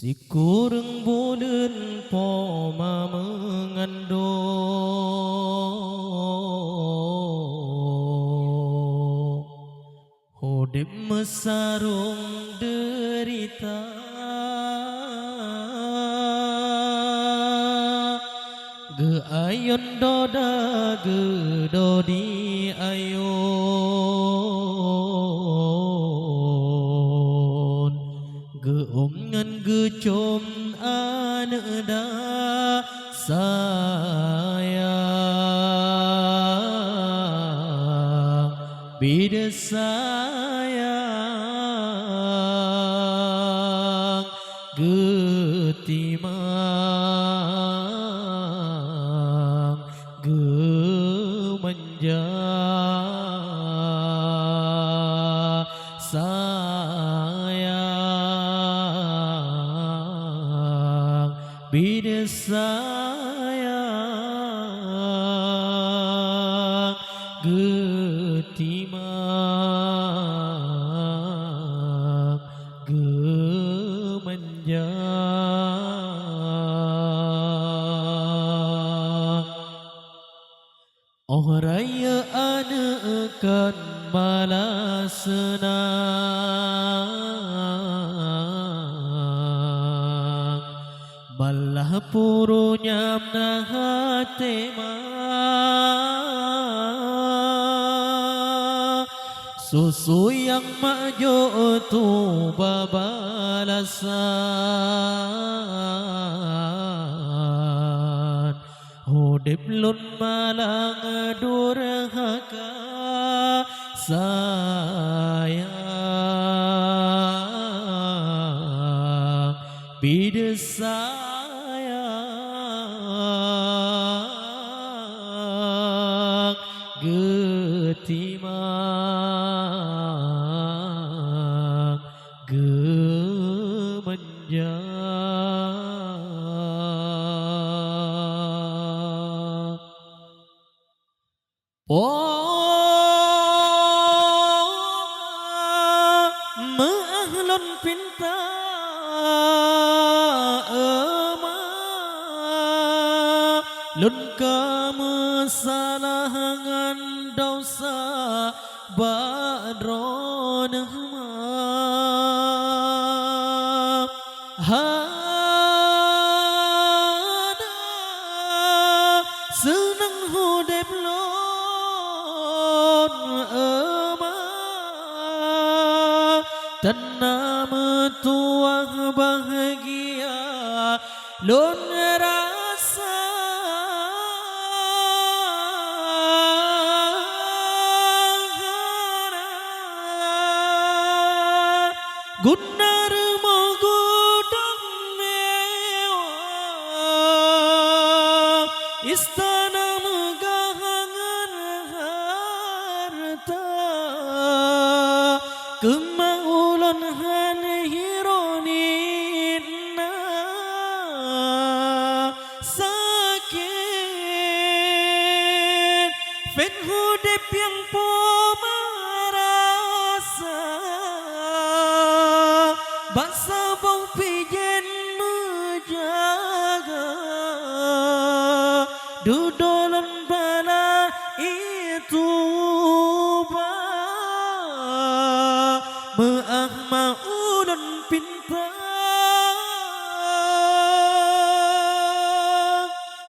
Sikureng bulan poma mengandung Hodep mesarung derita Ge ayon doda ge dodi ayon Ge ngan ge com aneda sayang Bida sayang getimang gemanja sayang bida sayang getimang gemanja Oh raya anekan malasenang Balah puro nyamna hatema Susu yang majo tu babalasan Hodep lun malang durhaka sayang bida sayang getimang gemanja Maahlon pinta Lun kamu salahangan dosa badron hada senang hudep lon tenam tuah bahagia lon rasa gunar mogudang mewa